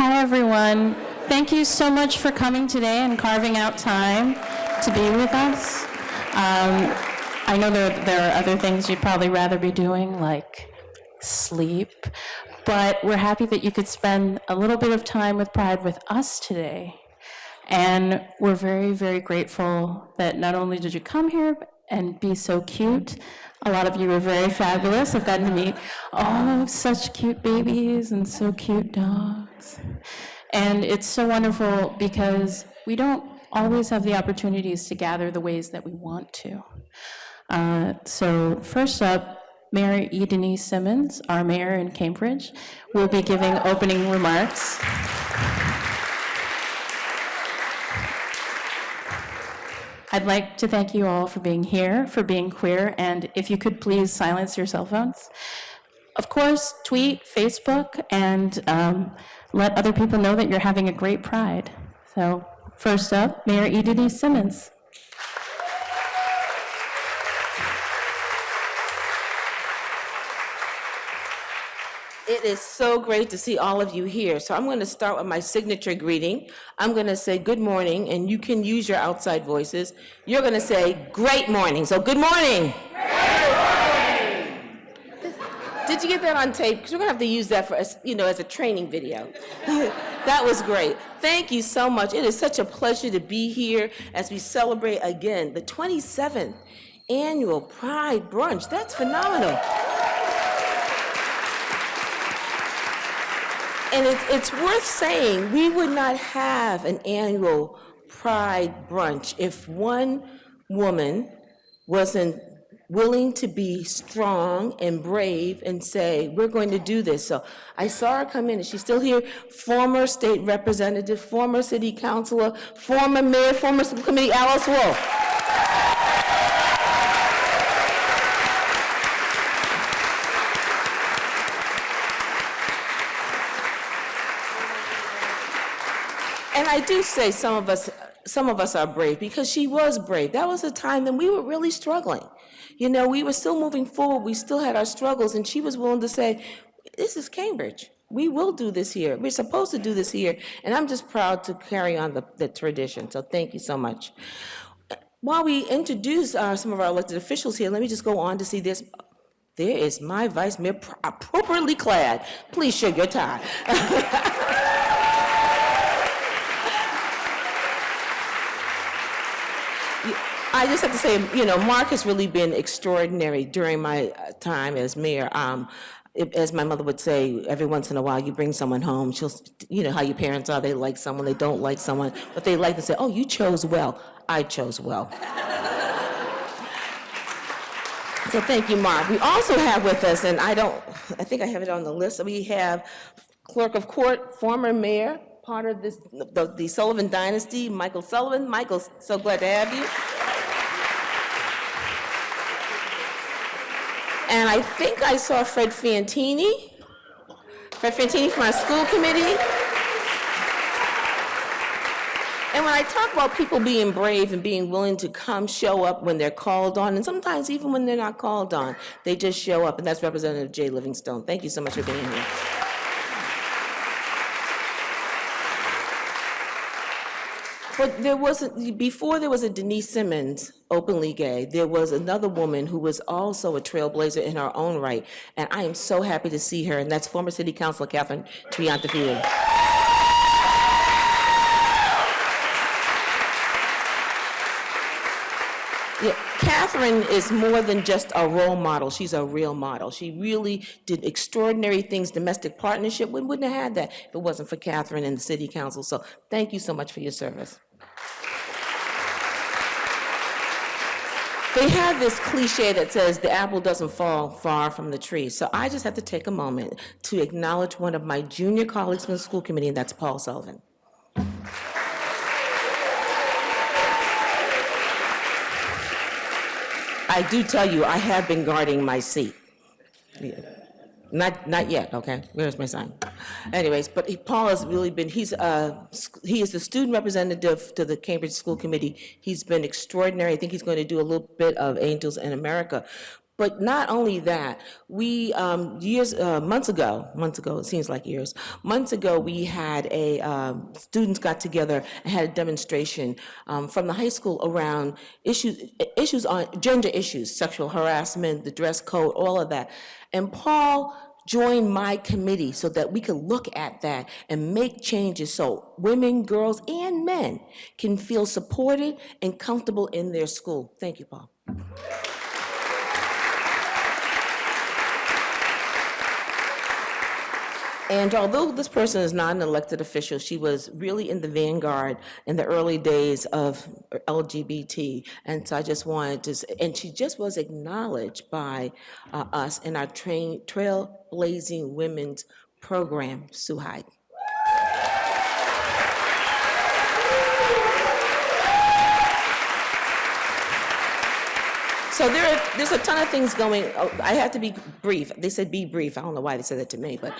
Hi, everyone. Thank you so much for coming today and carving out time to be with us. I know there are other things you'd probably rather be doing, like sleep, but we're happy that you could spend a little bit of time with Pride with us today. And we're very, very grateful that not only did you come here and be so cute, a lot of you are very fabulous. I've gotten to meet, such cute babies and so cute dogs. And it's so wonderful because we don't always have the opportunities to gather the ways that we want to. So first up, Mayor E. Denise Simmons, our mayor in Cambridge, will be giving opening remarks. I'd like to thank you all for being here, for being queer, and if you could please silence your cell phones. Of course, tweet, Facebook, and let other people know that you're having a great Pride. So first up, Mayor E. Denise Simmons. It is so great to see all of you here. So I'm going to start with my signature greeting. I'm going to say good morning, and you can use your outside voices. You're going to say great morning. So good morning. Great morning. Did you get that on tape? Because we're going to have to use that for, as a training video. That was great. Thank you so much. It is such a pleasure to be here as we celebrate again the 27th annual Pride Brunch. That's phenomenal. And it's worth saying we would not have an annual Pride Brunch if one woman wasn't willing to be strong and brave and say, we're going to do this. So I saw her come in, and she's still here, former state representative, former city councilor, former mayor, former school committee, Alice Wolf. And I do say some of us are brave because she was brave. That was a time that we were really struggling. We were still moving forward. We still had our struggles, and she was willing to say, this is Cambridge. We will do this here. We're supposed to do this here. And I'm just proud to carry on the tradition. So thank you so much. While we introduce some of our elected officials here, let me just go on to see this. There is my vice mayor appropriately clad. Please show your tie. I just have to say, Mark has really been extraordinary during my time as mayor. As my mother would say, every once in a while you bring someone home, she'll, how your parents are, they like someone, they don't like someone, but they like to say, oh, you chose well. I chose well. So thank you, Mark. We also have with us, and I think I have it on the list, we have Clerk of Court, former mayor, part of the Sullivan dynasty, Michael Sullivan. Michael, so glad to have you. And I think I saw Fred Fantini from our school committee. And when I talk about people being brave and being willing to come show up when they're called on, and sometimes even when they're not called on, they just show up, and that's Representative Jay Livingstone. Thank you so much for being here. But before there was a Denise Simmons, openly gay, there was another woman who was also a trailblazer in her own right, and I am so happy to see her, and that's former City Councilor Catherine Triantafili. Yeah, Catherine is more than just a role model. She's a real model. She really did extraordinary things. Domestic partnership, we wouldn't have had that if it wasn't for Catherine and the City Council. So thank you so much for your service. They have this cliche that says the apple doesn't fall far from the tree. So I just have to take a moment to acknowledge one of my junior colleagues from the school committee, and that's Paul Sullivan. I do tell you, I have been guarding my seat. Yeah. Not yet, okay? Where's my sign? Anyways, but Paul has really been, he is the student representative to the Cambridge School Committee. He's been extraordinary. I think he's going to do a little bit of Angels in America. But not only that, we, months ago, it seems like years, months ago, we had students got together and had a demonstration from the high school around issues on gender issues, sexual harassment, the dress code, all of that. And Paul join my committee so that we could look at that and make changes so women, girls, and men can feel supported and comfortable in their school. Thank you, Paul. And although this person is not an elected official, she was really in the vanguard in the early days of LGBT. And so I just wanted to, and she just was acknowledged by us in our Trailblazing Women's program, Suhai. So there's a ton of things going. Oh, I have to be brief. They said be brief. I don't know why they said that to me, but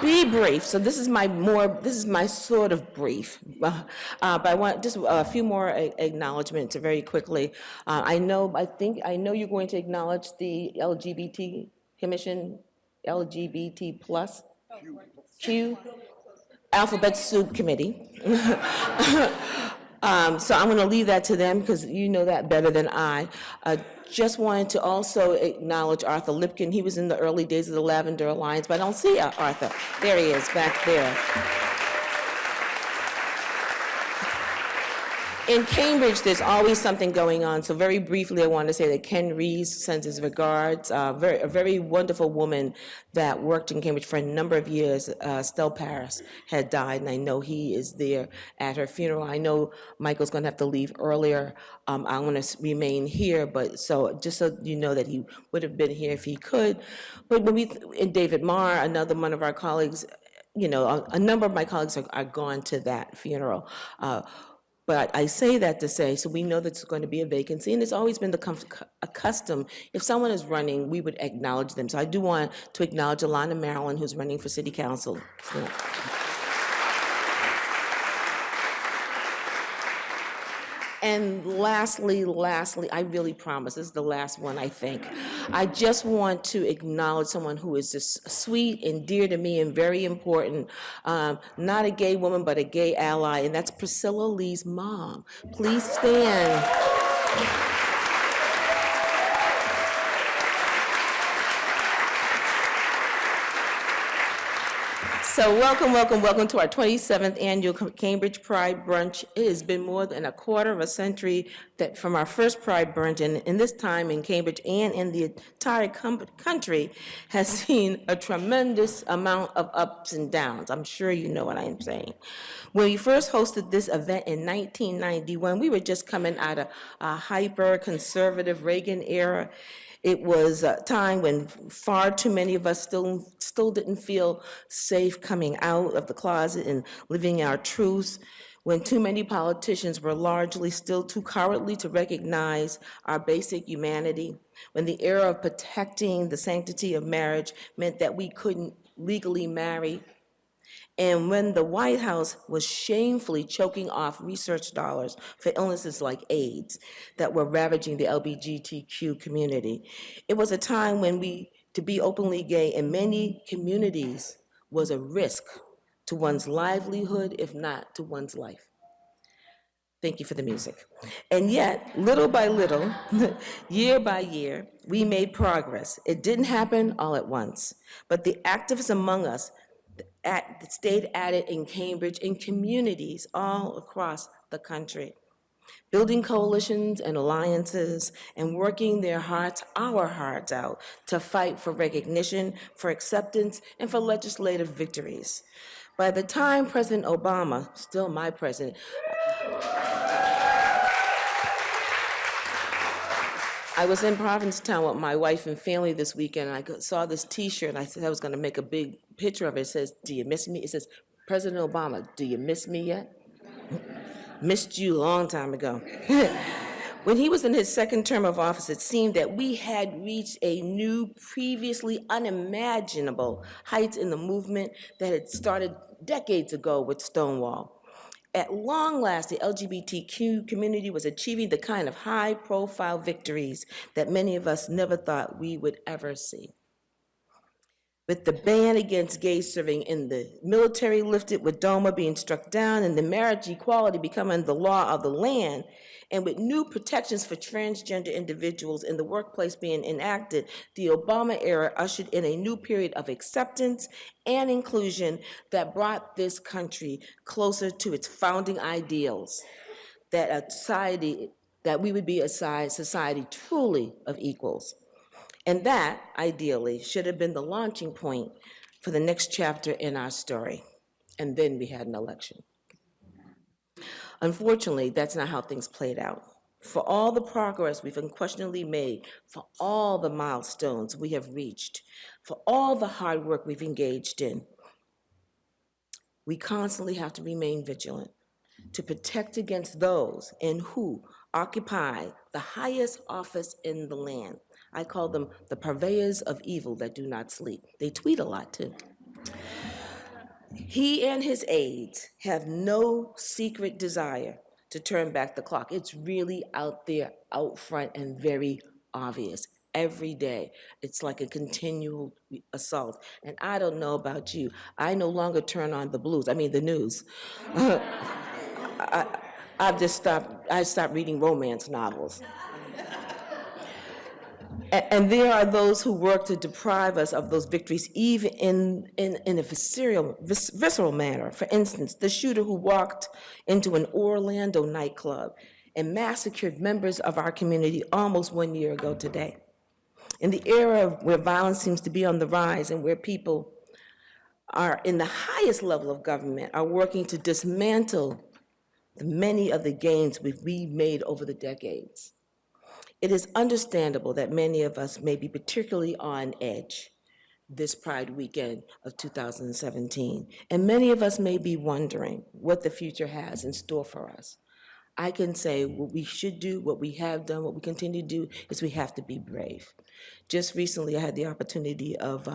be brief. So this is my sort of brief. But I want just a few more acknowledgments very quickly. I know you're going to acknowledge the LGBT Commission, LGBT plus Q Alphabet Soup Committee. So I'm going to leave that to them because you know that better than I. Just wanted to also acknowledge Arthur Lipkin. He was in the early days of the Lavender Alliance, but I don't see Arthur. There he is, back there. In Cambridge, there's always something going on. So very briefly, I want to say that Ken Rees sends his regards. A very wonderful woman that worked in Cambridge for a number of years, Stella Paris, had died, and I know he is there at her funeral. I know Michael's going to have to leave earlier. I'm going to remain here, but so just so you know that he would have been here if he could. But and David Marr, another one of our colleagues, you know, a number of my colleagues are gone to that funeral. But I say that to say, so we know that there's going to be a vacancy, and it's always been a custom. If someone is running, we would acknowledge them. So I do want to acknowledge Alana Marilyn, who's running for city council. So. And lastly, I really promise, this is the last one, I think. I just want to acknowledge someone who is just sweet and dear to me and very important. Not a gay woman, but a gay ally, and that's Priscilla Lee's mom. Please stand. So welcome to our 27th annual Cambridge Pride Brunch. It has been more than a quarter of a century that from our first Pride Brunch, and in this time in Cambridge and in the entire country has seen a tremendous amount of ups and downs. I'm sure you know what I'm saying. When we first hosted this event in 1991, we were just coming out of a hyper-conservative Reagan era. It was a time when far too many of us still didn't feel safe coming out of the closet and living our truths, when too many politicians were largely still too cowardly to recognize our basic humanity, when the era of protecting the sanctity of marriage meant that we couldn't legally marry, and when the White House was shamefully choking off research dollars for illnesses like AIDS that were ravaging the LGBTQ community. It was a time when to be openly gay in many communities was a risk to one's livelihood, if not to one's life. Thank you for the music. And yet, little by little, year by year, we made progress. It didn't happen all at once, but the activists among us stayed at it in Cambridge, in communities all across the country, building coalitions and alliances and working our hearts out to fight for recognition, for acceptance, and for legislative victories. By the time President Obama, still my president, I was in Provincetown with my wife and family this weekend, and I saw this T-shirt, and I said I was going to make a big picture of it. It says, "Do you miss me?" It says, "President Obama, do you miss me yet?" Missed you a long time ago. When he was in his second term of office, it seemed that we had reached a new, previously unimaginable heights in the movement that had started decades ago with Stonewall. At long last, the LGBTQ community was achieving the kind of high-profile victories that many of us never thought we would ever see. With the ban against gay serving in the military lifted, with DOMA being struck down, and the marriage equality becoming the law of the land, and with new protections for transgender individuals in the workplace being enacted, the Obama era ushered in a new period of acceptance and inclusion that brought this country closer to its founding ideals, that we would be a society truly of equals. And that, ideally, should have been the launching point for the next chapter in our story. And then we had an election. Unfortunately, that's not how things played out. For all the progress we've unquestionably made, for all the milestones we have reached, for all the hard work we've engaged in, we constantly have to remain vigilant to protect against those and who occupy the highest office in the land. I call them the purveyors of evil that do not sleep. They tweet a lot too. He and his aides have no secret desire to turn back the clock. It's really out there, out front, and very obvious. Every day, it's like a continual assault. And I don't know about you. I no longer turn on the news. I stopped reading romance novels. And there are those who work to deprive us of those victories, even in a visceral manner. For instance, the shooter who walked into an Orlando nightclub and massacred members of our community almost 1 year ago today. In the era where violence seems to be on the rise and where people are in the highest level of government are working to dismantle many of the gains we've made over the decades. It is understandable that many of us may be particularly on edge this Pride weekend of 2017, and many of us may be wondering what the future has in store for us. I can say what we should do, what we have done, what we continue to do, is we have to be brave. Just recently, I had the opportunity of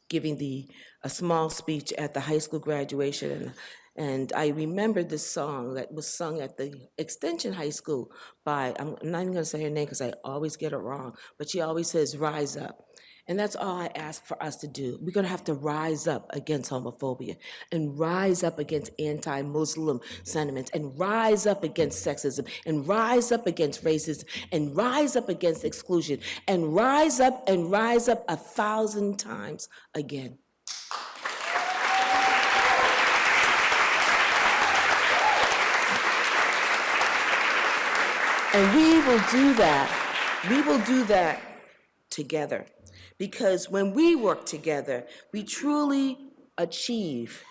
giving a small speech at the high school graduation, and I remembered this song that was sung at the Extension High School by, I'm not even gonna say her name because I always get it wrong, but she always says, "Rise up." And that's all I ask for us to do. We're gonna have to rise up against homophobia, and rise up against anti-Muslim sentiments, and rise up against sexism, and rise up against racism, and rise up against exclusion, and rise up 1,000 times again. And we will do that together. Because when we work together, we truly achieve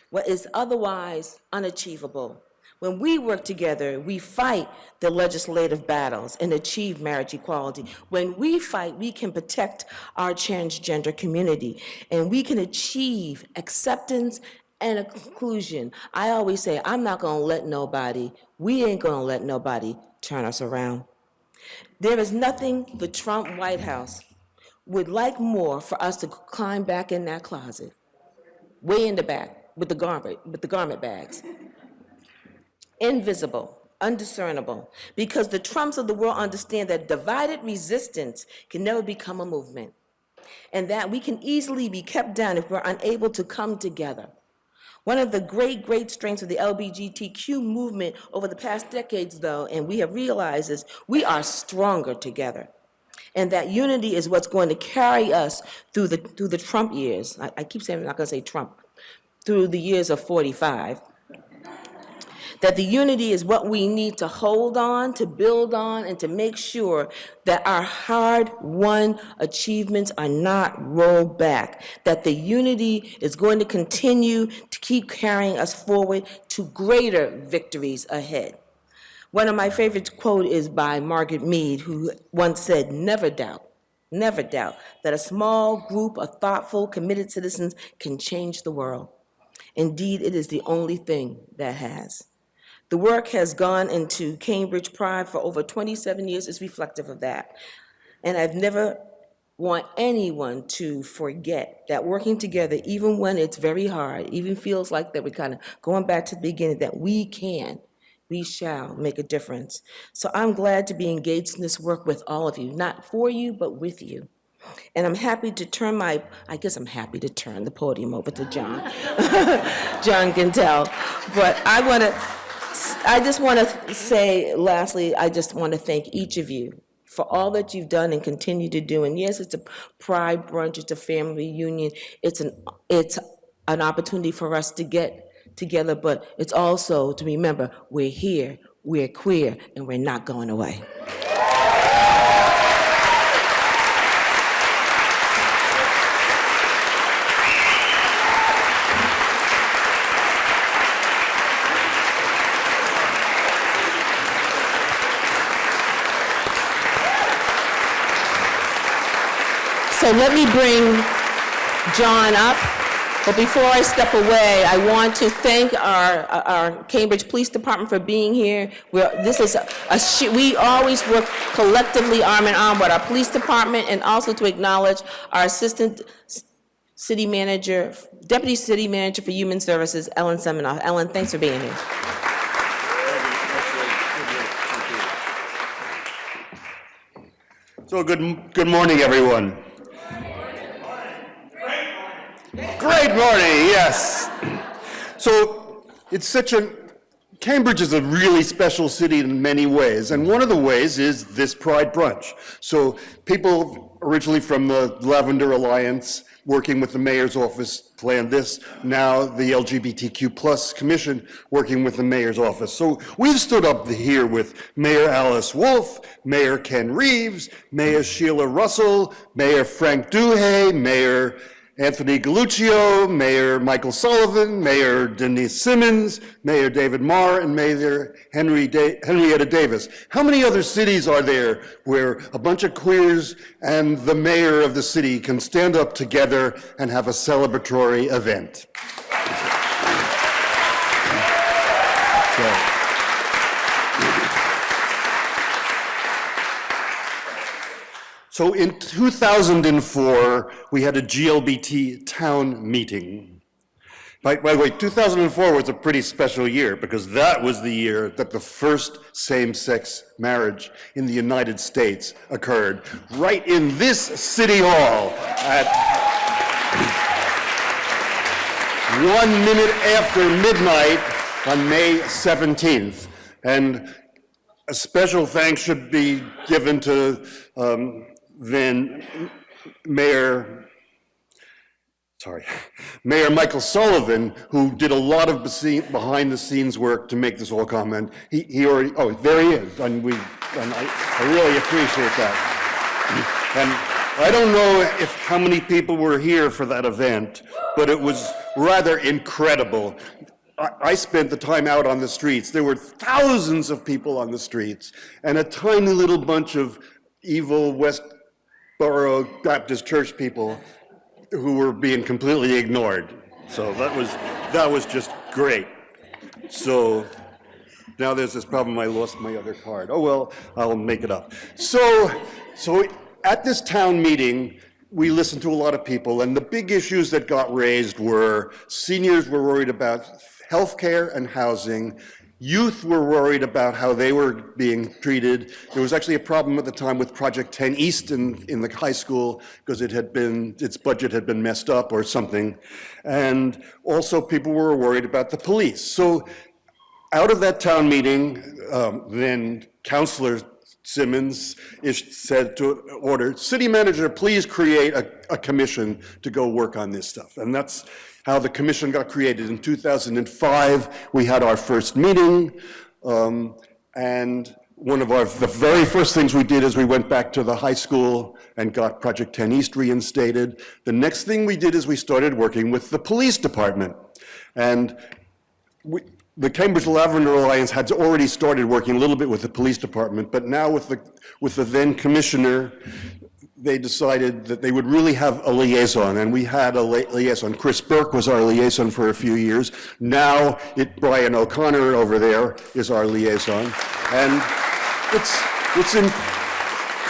what is otherwise unachievable. When we work together, we fight the legislative battles and achieve marriage equality. When we fight, we can protect our transgender community, and we can achieve acceptance and inclusion. I always say, we ain't gonna let nobody turn us around. There is nothing the Trump White House would like more for us to climb back in that closet, way in the back, with the garment bags. Invisible, undiscernible, because the Trumps of the world understand that divided resistance can never become a movement, and that we can easily be kept down if we're unable to come together. One of the great strengths of the LGBTQ movement over the past decades, though, and we have realized, is we are stronger together. And that unity is what's going to carry us through the Trump years. I keep saying I'm not going to say Trump, through the years of 45. That the unity is what we need to hold on, to build on, and to make sure that our hard-won achievements are not rolled back. That the unity is going to continue to keep carrying us forward to greater victories ahead. One of my favorite quotes is by Margaret Mead, who once said, never doubt that a small group of thoughtful, committed citizens can change the world. Indeed, it is the only thing that has. The work has gone into Cambridge Pride for over 27 years is reflective of that. And I've never want anyone to forget that working together, even when it's very hard, even feels like that we're kind of going back to the beginning, that we shall make a difference. So I'm glad to be engaged in this work with all of you, not for you, but with you. And I'm happy to turn the podium over to John. John Gintell. But I just want to say, lastly, I just want to thank each of you for all that you've done and continue to do. And yes, it's a pride brunch, it's a family reunion, it's an opportunity for us to get together, but it's also to remember we're here, we're queer, and we're not going away. So let me bring John up. But before I step away, I want to thank our Cambridge Police Department for being here. We always work collectively arm in arm with our police department, and also to acknowledge our assistant city manager, deputy city manager for human services, Ellen Seminoff. Ellen, thanks for being here. So good morning, everyone. Great morning, yes. So Cambridge is a really special city in many ways, and one of the ways is this Pride Brunch. So people originally from the Lavender Alliance, working with the mayor's office, planned this. Now the LGBTQ+ Commission, working with the mayor's office. So we've stood up here with Mayor Alice Wolf, Mayor Ken Reeves, Mayor Sheila Russell, Mayor Frank Duhey, Mayor Anthony Galluccio, Mayor Michael Sullivan, Mayor Denise Simmons, Mayor David Marr, and Mayor Henrietta Davis. How many other cities are there where a bunch of queers and the mayor of the city can stand up together and have a celebratory event? So in 2004, we had a GLBT town meeting. By the way, 2004 was a pretty special year because that was the year that the first same-sex marriage in the United States occurred, right in this city hall at 1 minute after midnight on May 17th. And a special thanks should be given to then Mayor Michael Sullivan, who did a lot of behind-the-scenes work to make this all come. And he already, there he is, and I really appreciate that. And I don't know how many people were here for that event, but it was rather incredible. I spent the time out on the streets. There were thousands of people on the streets, and a tiny little bunch of evil Westboro Baptist Church people who were being completely ignored. So that was just great. So now there's this problem, I lost my other card. Oh well, I'll make it up. So at this town meeting, we listened to a lot of people, and the big issues that got raised were seniors were worried about healthcare and housing. Youth were worried about how they were being treated. There was actually a problem at the time with Project 10 East in the high school because its budget had been messed up or something. And also people were worried about the police. So out of that town meeting, then Councilor Simmons said to order, city manager, please create a commission to go work on this stuff. And that's how the commission got created. In 2005, we had our first meeting, and one of the very first things we did is we went back to the high school and got Project 10 East reinstated. The next thing we did is we started working with the police department. And the Cambridge Lavender Alliance had already started working a little bit with the police department, but now with the then commissioner, they decided that they would really have a liaison, and we had a liaison. Chris Burke was our liaison for a few years. Now Brian O'Connor over there is our liaison, and it's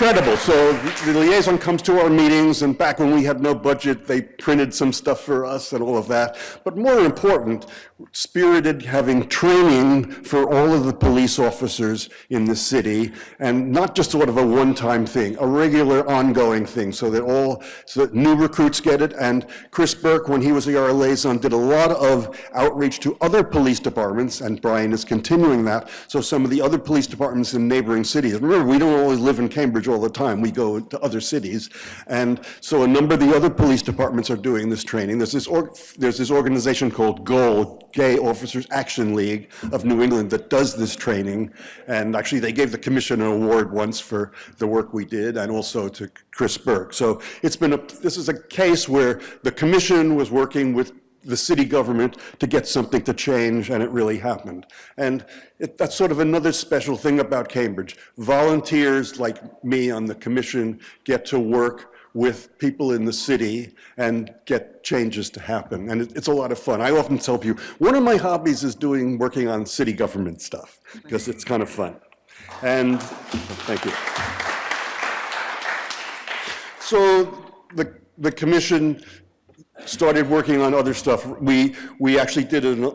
incredible. So the liaison comes to our meetings, and back when we had no budget, they printed some stuff for us and all of that. But more important, spirited having training for all of the police officers in the city, and not just sort of a one-time thing, a regular ongoing thing, so that new recruits get it. And Chris Burke, when he was our liaison, did a lot of outreach to other police departments, and Brian is continuing that. So some of the other police departments in neighboring cities. Remember, we don't always live in Cambridge all the time. We go to other cities. And so a number of the other police departments are doing this training. There's this organization called GOAL, Gay Officers Action League of New England, that does this training. And actually, they gave the commission an award once for the work we did, and also to Chris Burke. So this is a case where the commission was working with the city government to get something to change, and it really happened. And that's sort of another special thing about Cambridge. Volunteers like me on the commission get to work with people in the city and get changes to happen. And it's a lot of fun. I often tell people, one of my hobbies is working on city government stuff, because it's kind of fun. And thank you. So the commission started working on other stuff. We actually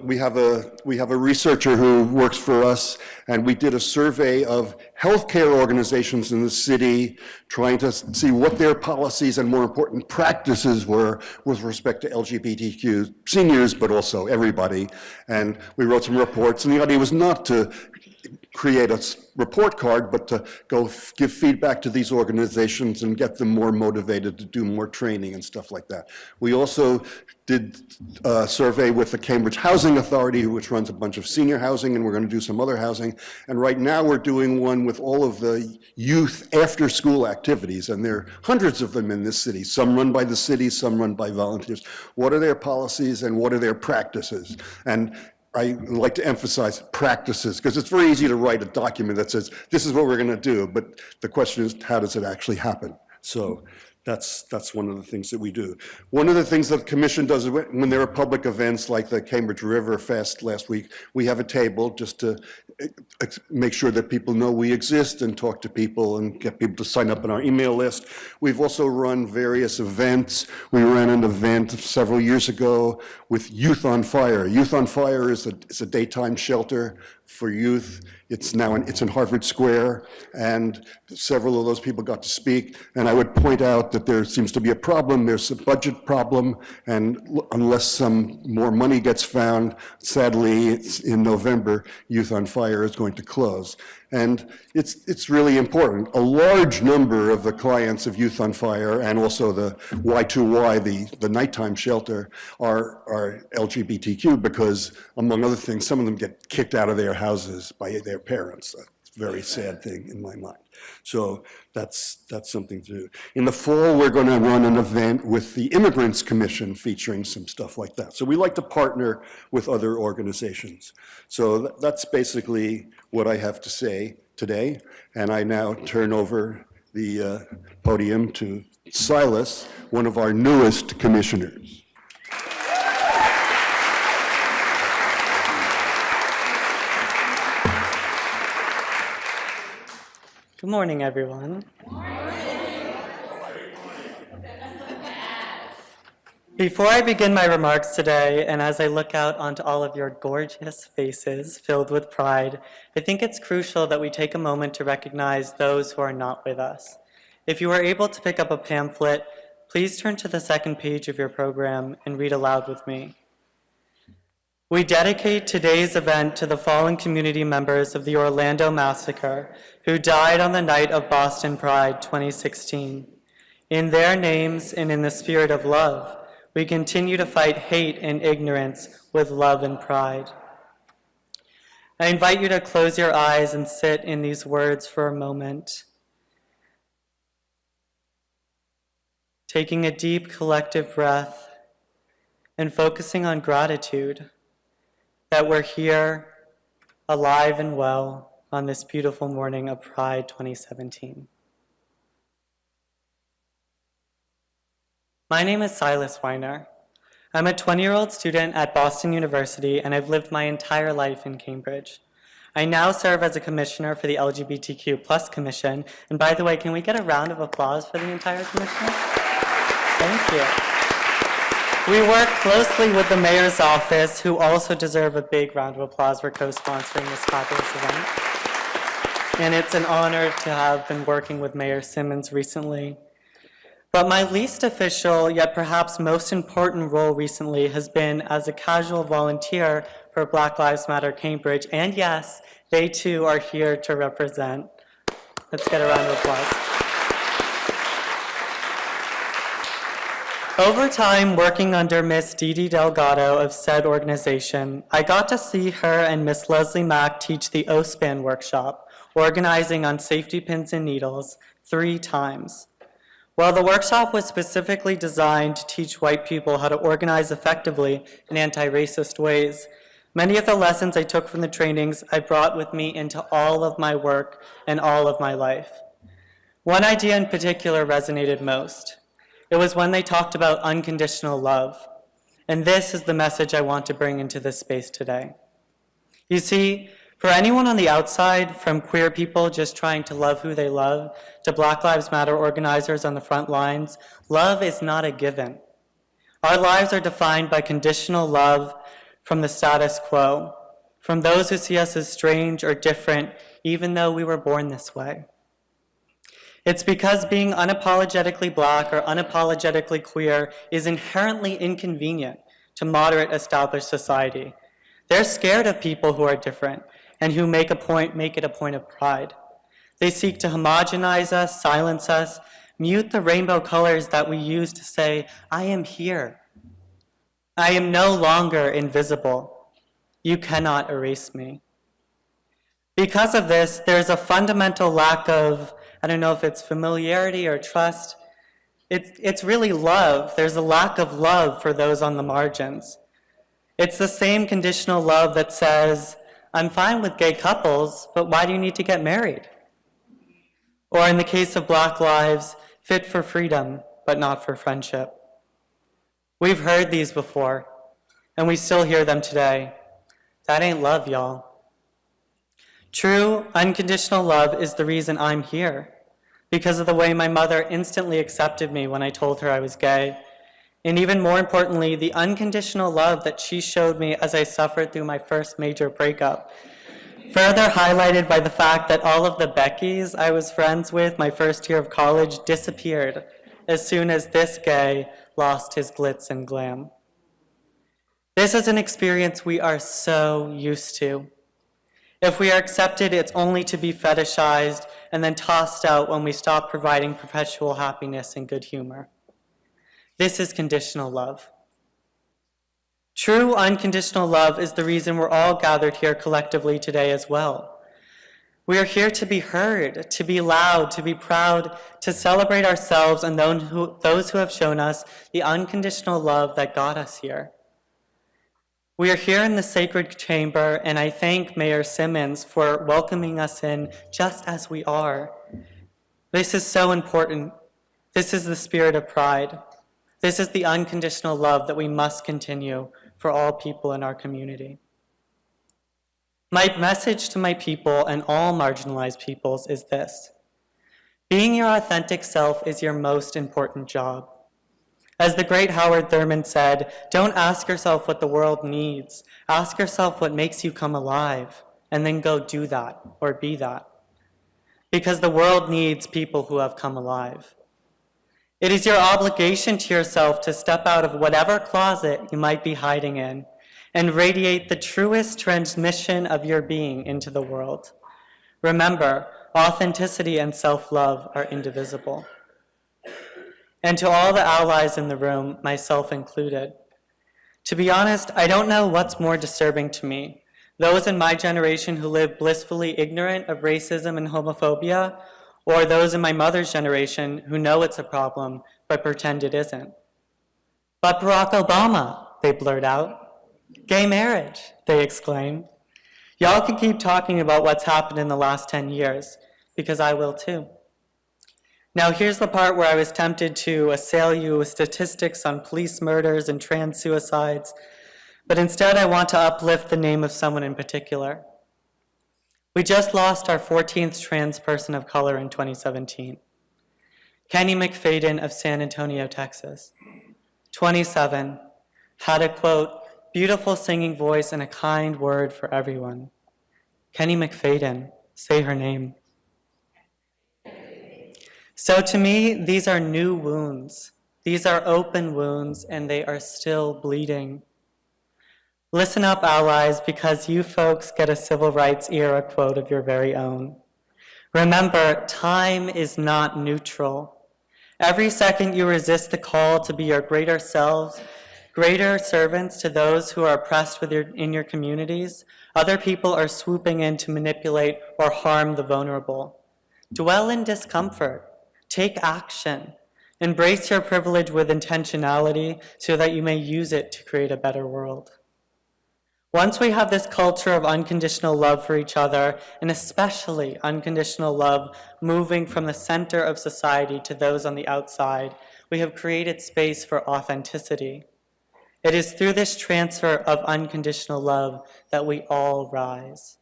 we have a researcher who works for us, and we did a survey of healthcare organizations in the city, trying to see what their policies and, more important, practices were with respect to LGBTQ seniors, but also everybody. And we wrote some reports, and the idea was not to create a report card, but to go give feedback to these organizations and get them more motivated to do more training and stuff like that. We also did a survey with the Cambridge Housing Authority, which runs a bunch of senior housing, and we're going to do some other housing. And right now we're doing one with all of the youth after-school activities, and there are hundreds of them in this city, some run by the city, some run by volunteers. What are their policies and what are their practices? And I like to emphasize practices, because it's very easy to write a document that says, this is what we're going to do, but the question is, how does it actually happen? So that's one of the things that we do. One of the things that the commission does is when there are public events like the Cambridge River Fest last week, we have a table just to make sure that people know we exist and talk to people and get people to sign up on our email list. We've also run various events. We ran an event several years ago with Youth on Fire. Youth on Fire is a daytime shelter for youth. It's in Harvard Square, and several of those people got to speak. And I would point out that there seems to be a problem. There's a budget problem, and unless some more money gets found, sadly, in November, Youth on Fire is going to close. And it's really important. A large number of the clients of Youth on Fire, and also the Y2Y, the nighttime shelter, are LGBTQ, because, among other things, some of them get kicked out of their houses by their parents. A very sad thing in my mind. So that's something to do. In the fall, we're going to run an event with the Immigrants Commission featuring some stuff like that. So we like to partner with other organizations. So that's basically what I have to say today. And I now turn over the podium to Silas, one of our newest commissioners. Good morning, everyone. Before I begin my remarks today, and as I look out onto all of your gorgeous faces filled with pride, I think it's crucial that we take a moment to recognize those who are not with us. If you are able to pick up a pamphlet, please turn to the second page of your program and read aloud with me. We dedicate today's event to the fallen community members of the Orlando Massacre who died on the night of Boston Pride 2016. In their names and in the spirit of love, we continue to fight hate and ignorance with love and pride. I invite you to close your eyes and sit in these words for a moment. Taking a deep collective breath and focusing on gratitude that we're here, alive and well, on this beautiful morning of Pride 2017. My name is Silas Weiner. I'm a 20-year-old student at Boston University, and I've lived my entire life in Cambridge. I now serve as a commissioner for the LGBTQ+ Commission. And by the way, can we get a round of applause for the entire commission? Thank you. We work closely with the mayor's office, who also deserve a big round of applause for co-sponsoring this fabulous event. And it's an honor to have been working with Mayor Simmons recently. But my least official, yet perhaps most important role recently has been as a casual volunteer for Black Lives Matter Cambridge. And yes, they too are here to represent. Let's get a round of applause. Over time, working under Miss Dee Dee Delgado of said organization, I got to see her and Miss Leslie Mack teach the OSPAN workshop, organizing on safety pins and needles, 3 times. While the workshop was specifically designed to teach white people how to organize effectively in anti-racist ways, many of the lessons I took from the trainings I brought with me into all of my work and all of my life. One idea in particular resonated most. It was when they talked about unconditional love. And this is the message I want to bring into this space today. You see, for anyone on the outside, from queer people just trying to love who they love, to Black Lives Matter organizers on the front lines, love is not a given. Our lives are defined by conditional love from the status quo, from those who see us as strange or different, even though we were born this way. It's because being unapologetically Black or unapologetically queer is inherently inconvenient to moderate established society. They're scared of people who are different and who make it a point of pride. They seek to homogenize us, silence us, mute the rainbow colors that we use to say, I am here. I am no longer invisible. You cannot erase me. Because of this, there's a fundamental lack of, I don't know if it's familiarity or trust. It's really love. There's a lack of love for those on the margins. It's the same conditional love that says, I'm fine with gay couples, but why do you need to get married? Or in the case of Black lives, fit for freedom, but not for friendship. We've heard these before, and we still hear them today. That ain't love, y'all. True, unconditional love is the reason I'm here, because of the way my mother instantly accepted me when I told her I was gay, and even more importantly, the unconditional love that she showed me as I suffered through my first major breakup, further highlighted by the fact that all of the Beckys I was friends with my first year of college disappeared as soon as this gay lost his glitz and glam. This is an experience we are so used to. If we are accepted, it's only to be fetishized and then tossed out when we stop providing perpetual happiness and good humor. This is conditional love. True unconditional love is the reason we're all gathered here collectively today as well. We are here to be heard, to be loud, to be proud, to celebrate ourselves and those who have shown us the unconditional love that got us here. We are here in the sacred chamber, and I thank Mayor Simmons for welcoming us in just as we are. This is so important. This is the spirit of pride. This is the unconditional love that we must continue for all people in our community. My message to my people and all marginalized peoples is this: being your authentic self is your most important job. As the great Howard Thurman said, don't ask yourself what the world needs. Ask yourself what makes you come alive, and then go do that or be that. Because the world needs people who have come alive. It is your obligation to yourself to step out of whatever closet you might be hiding in and radiate the truest transmission of your being into the world. Remember, authenticity and self-love are indivisible. And to all the allies in the room, myself included, to be honest, I don't know what's more disturbing to me. Those in my generation who live blissfully ignorant of racism and homophobia, or those in my mother's generation who know it's a problem but pretend it isn't. But Barack Obama, they blurt out. Gay marriage, they exclaim. Y'all can keep talking about what's happened in the last 10 years, because I will too. Now here's the part where I was tempted to assail you with statistics on police murders and trans suicides, but instead I want to uplift the name of someone in particular. We just lost our 14th trans person of color in 2017. Kenny McFadden of San Antonio, Texas. 27, had a, quote, beautiful singing voice and a kind word for everyone. Kenny McFadden, say her name. So to me, these are new wounds. These are open wounds, and they are still bleeding. Listen up, allies, because you folks get a civil rights era quote of your very own. Remember, time is not neutral. Every second you resist the call to be your greater selves, greater servants to those who are oppressed in your communities, other people are swooping in to manipulate or harm the vulnerable. Dwell in discomfort. Take action. Embrace your privilege with intentionality so that you may use it to create a better world. Once we have this culture of unconditional love for each other, and especially unconditional love moving from the center of society to those on the outside, we have created space for authenticity. It is through this transfer of unconditional love that we all rise.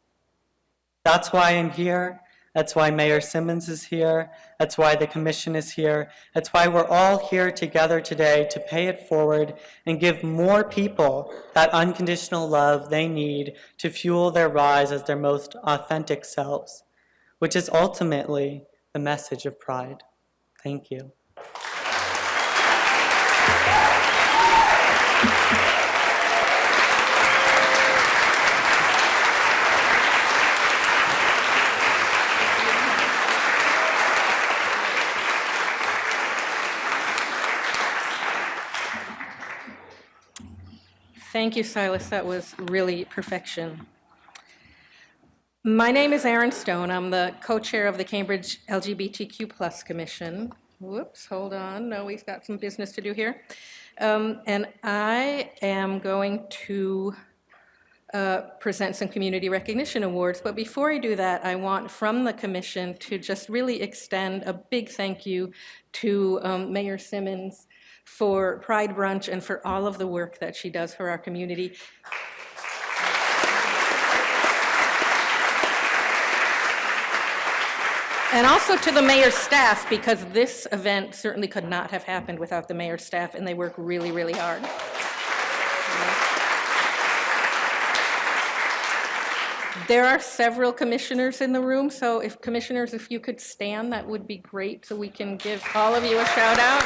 That's why I'm here. That's why Mayor Simmons is here. That's why the commission is here. That's why we're all here together today to pay it forward and give more people that unconditional love they need to fuel their rise as their most authentic selves, which is ultimately the message of Pride. Thank you. Thank you, Silas. That was really perfection. My name is Erin Stone. I'm the co-chair of the Cambridge LGBTQ Commission. Whoops, hold on. No, we've got some business to do here. And I am going to present some community recognition awards. But before I do that, I want from the commission to just really extend a big thank you to Mayor Simmons for Pride Brunch and for all of the work that she does for our community. And also to the mayor's staff, because this event certainly could not have happened without the mayor's staff, and they work really, really hard. There are several commissioners in the room, so if commissioners, if you could stand, that would be great, so we can give all of you a shout out.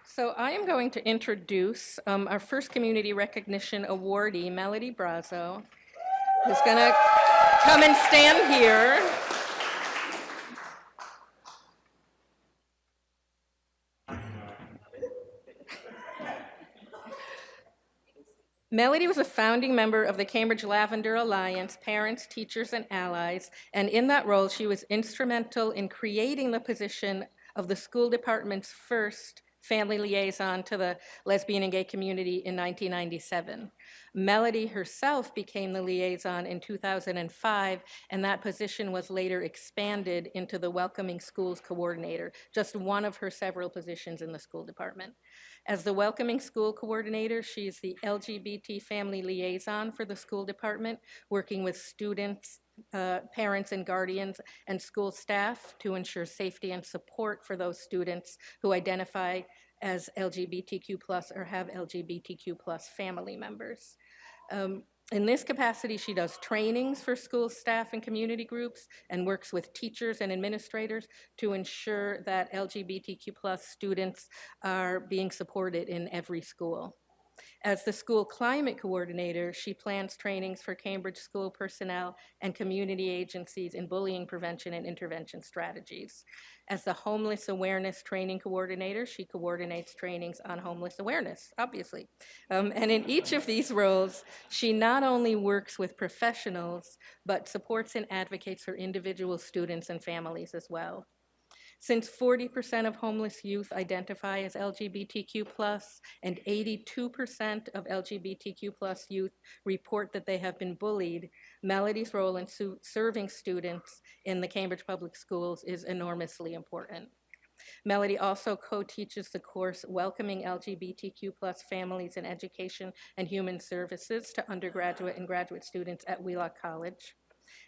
So I am going to introduce our first community recognition awardee, Jordy Brazo, who's going to come and stand here. Melody was a founding member of the Cambridge Lavender Alliance, Parents, Teachers, and Allies, and in that role, she was instrumental in creating the position of the school department's first family liaison to the lesbian and gay community in 1997. Melody herself became the liaison in 2005, and that position was later expanded into the Welcoming Schools Coordinator, just one of her several positions in the school department. As the Welcoming School Coordinator, she is the LGBT family liaison for the school department, working with students, parents and guardians, and school staff to ensure safety and support for those students who identify as LGBTQ+ or have LGBTQ+ family members. In this capacity, she does trainings for school staff and community groups and works with teachers and administrators to ensure that LGBTQ+ students are being supported in every school. As the school climate coordinator, she plans trainings for Cambridge school personnel and community agencies in bullying prevention and intervention strategies. As the homeless awareness training coordinator, she coordinates trainings on homeless awareness, obviously. And in each of these roles, she not only works with professionals, but supports and advocates for individual students and families as well. Since 40% of homeless youth identify as LGBTQ+, and 82% of LGBTQ+ youth report that they have been bullied, Melody's role in serving students in the Cambridge Public Schools is enormously important. Melody also co-teaches the course Welcoming LGBTQ+ Families in Education and Human Services to undergraduate and graduate students at Wheelock College.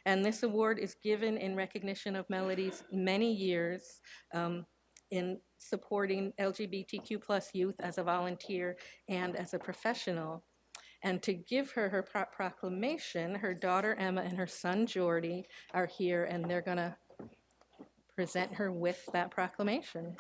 And this award is given in recognition of Melody's many years in supporting LGBTQ+ youth as a volunteer and as a professional. And to give her her proclamation, her daughter Emma and her son Jordy are here, and they're going to present her with that proclamation.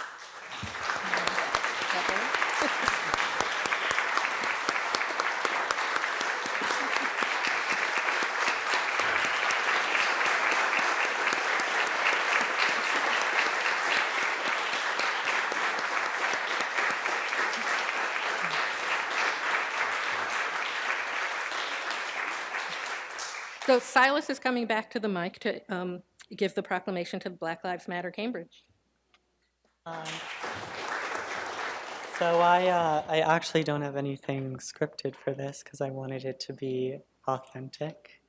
So Silas is coming back to the mic to give the proclamation to Black Lives Matter Cambridge. So I actually don't have anything scripted for this because I wanted it to be authentic.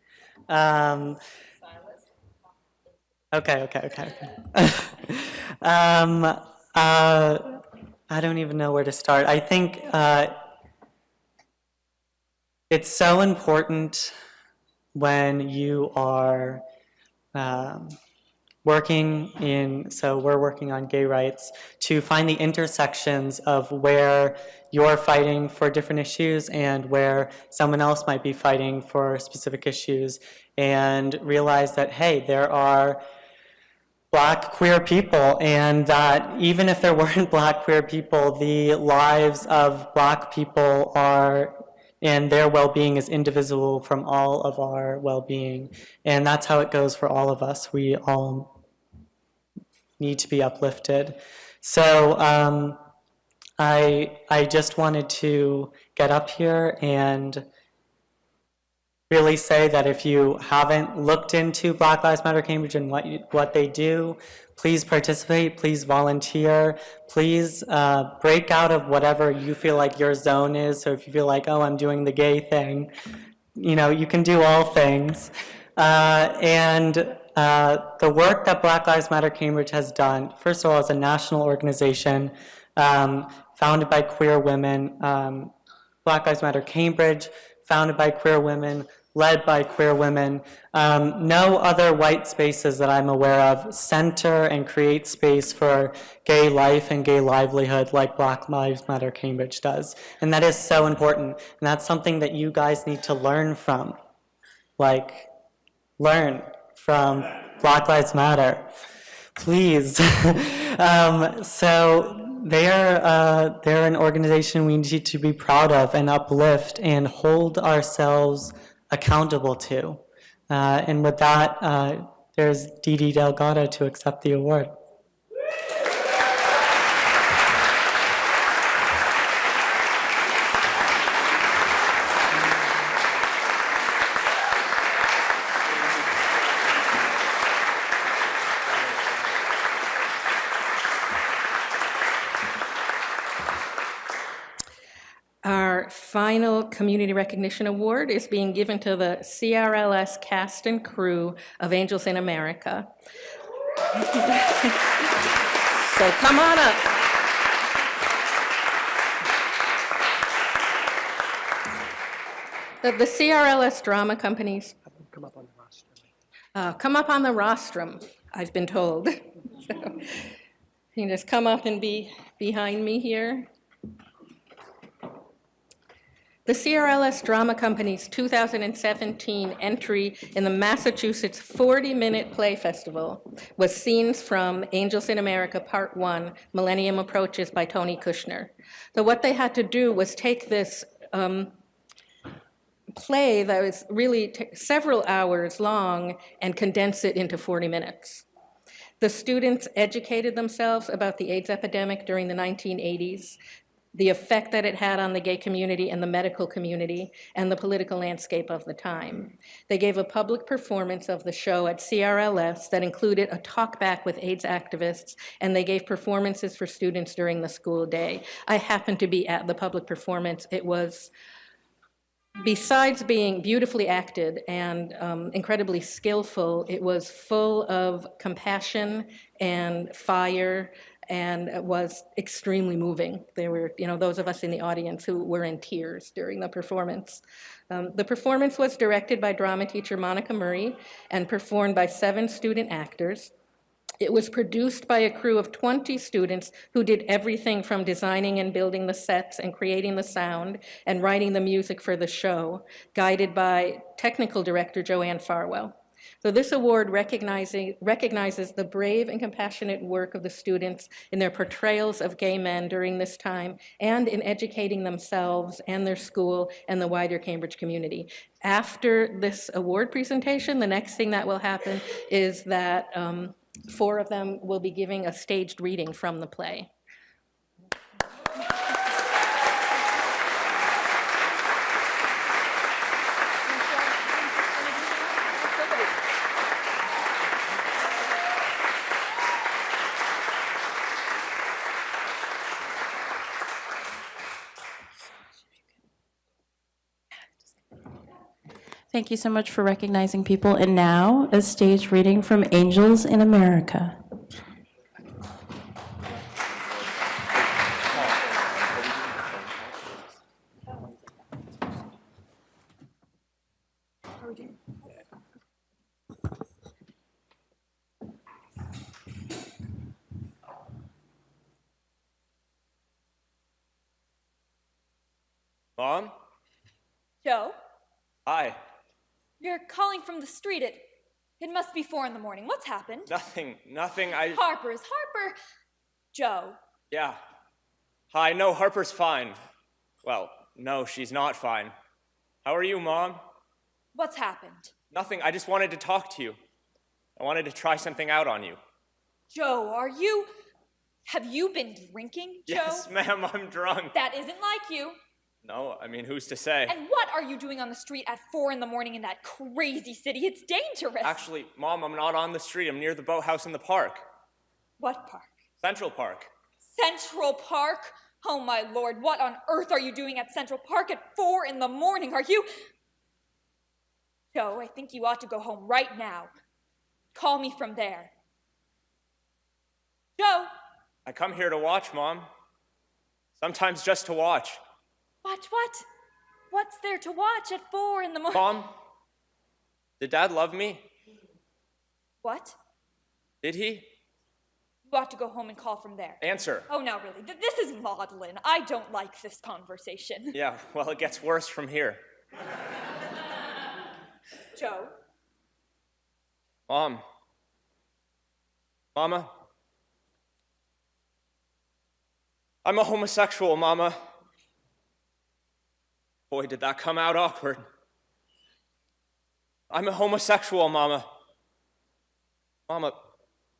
Okay. I don't even know where to start. I think it's so important when you are we're working on gay rights, to find the intersections of where you're fighting for different issues and where someone else might be fighting for specific issues, and realize that, hey, there are Black queer people, and that even if there weren't Black queer people, the lives of Black people are, and their well-being is indivisible from all of our well-being. And that's how it goes for all of us. We all need to be uplifted. So I just wanted to get up here and really say that if you haven't looked into Black Lives Matter Cambridge and what they do, please participate, please volunteer, please break out of whatever you feel like your zone is. So if you feel like, oh, I'm doing the gay thing, you can do all things. And the work that Black Lives Matter Cambridge has done, first of all, as a national organization founded by queer women, Black Lives Matter Cambridge, founded by queer women, led by queer women. No other white spaces that I'm aware of center and create space for gay life and gay livelihood like Black Lives Matter Cambridge does. And that is so important. And that's something that you guys need to learn from. Learn from Black Lives Matter. Please. So they're an organization we need to be proud of and uplift and hold ourselves accountable to. And with that, there's Didi Delgado to accept the award. Our final Community Recognition Award is being given to the CRLS cast and crew of Angels in America. So come on up. The CRLS drama companies. Come up on the rostrum. Come up on the rostrum, I've been told. So, you can just come up and be behind me here. The CRLS Drama Company's 2017 entry in the Massachusetts 40-minute play festival was Scenes from Angels in America Part 1, Millennium Approaches by Tony Kushner. So what they had to do was take this play that was really several hours long and condense it into 40 minutes. The students educated themselves about the AIDS epidemic during the 1980s, the effect that it had on the gay community and the medical community, and the political landscape of the time. They gave a public performance of the show at CRLS that included a talkback with AIDS activists, and they gave performances for students during the school day. I happened to be at the public performance. It was, besides being beautifully acted and incredibly skillful, it was full of compassion and fire and it was extremely moving. There were, those of us in the audience who were in tears during the performance. The performance was directed by drama teacher Monica Murray and performed by 7 student actors. It was produced by a crew of 20 students who did everything from designing and building the sets and creating the sound and writing the music for the show, guided by technical director Joanne Farwell. So this award recognizes the brave and compassionate work of the students in their portrayals of gay men during this time and in educating themselves and their school and the wider Cambridge community. After this award presentation, the next thing that will happen is that 4 of them will be giving a staged reading from the play. Thank you so much for recognizing people. And now, a stage reading from Angels in America. Mom? Joe, Hi. you're calling from the street. It must be 4 in the morning. What's happened? Nothing, Harper. Joe, Yeah. Hi, no, Harper's fine. Well, no, she's not fine. How are you, Mom? what's happened? Nothing, I just wanted to talk to you. I wanted to try something out on you. Joe, have you been drinking, Joe? Yes, ma'am, I'm drunk. That isn't like you. No, I mean, who's to say? And what are you doing on the street at 4 in the morning in that crazy city? It's dangerous. Actually, Mom, I'm not on the street. I'm near the boathouse in the park. What park? Central Park. Central Park? Oh my lord, what on earth are you doing at Central Park at 4 in the morning? Are you... Joe, I think you ought to go home right now. Call me from there. Joe! I come here to watch, Mom. Sometimes just to watch. Watch what? What's there to watch at 4 in the morning? Mom, did Dad love me? What? Did he? You ought to go home and call from there. Answer. Oh, now really, this is maudlin. I don't like this conversation. Yeah, well, it gets worse from here. Joe? Mom. Mama. I'm a homosexual, Mama. Boy, did that come out awkward. I'm a homosexual, Mama. Mama,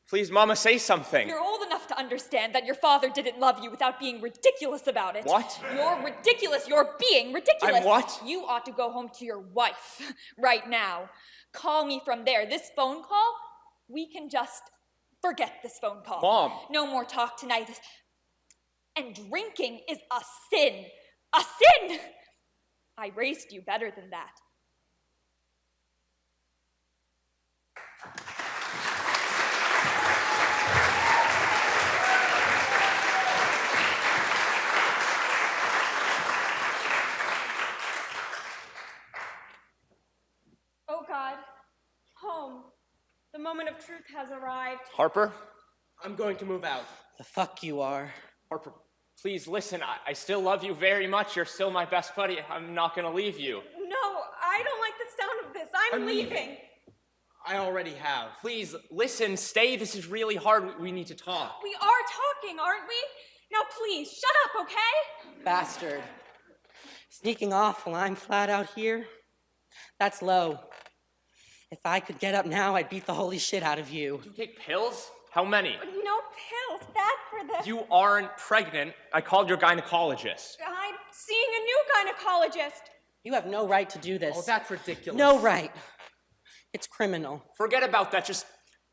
please, Mama, say something. You're old enough to understand that your father didn't love you without being ridiculous about it. What? You're ridiculous. You're being ridiculous. I'm what? You ought to go home to your wife right now. Call me from there. This phone call, we can just forget this phone call. Mom. No more talk tonight. And drinking is a sin. A sin! I raised you better than that. Oh God, home. The moment of truth has arrived. Harper? I'm going to move out. The fuck you are. Harper, please listen. I still love you very much. You're still my best buddy. I'm not gonna leave you. No, I don't like the sound of this. I'm leaving. I already have. Please listen, stay. This is really hard. We need to talk. We are talking, aren't we? Now please, shut up, okay? Bastard. Sneaking off while I'm flat out here? That's low. If I could get up now, I'd beat the holy shit out of you. You take pills? How many? No pills, bad for the... You aren't pregnant. I called your gynecologist. I'm seeing a new gynecologist. You have no right to do this. Oh, that's ridiculous. No right. It's criminal. Forget about that.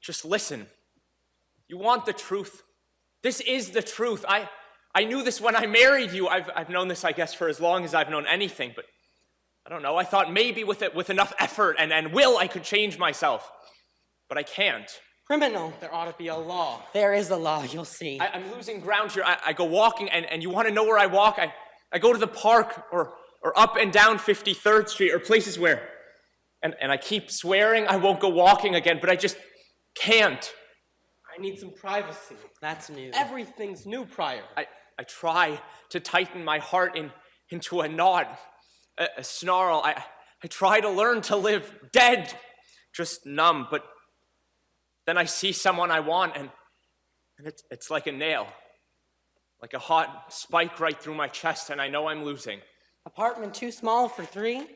Just listen. You want the truth. This is the truth. I knew this when I married you. I've known this, I guess, for as long as I've known anything, but I don't know. I thought maybe with enough effort and will, I could change myself. But I can't. criminal. There ought to be a law. There is a law, you'll see. I'm losing ground here. I go walking, and you want to know where I walk? I go to the park or up and down 53rd Street or places where, and I keep swearing I won't go walking again, but I just can't. I need some privacy. That's new. Everything's new, Prior. I try to tighten my heart into a knot, a snarl. I try to learn to live dead, just numb, but then I see someone I want, and it's like a nail, like a hot spike right through my chest, and I know I'm losing. Apartment too small for 3?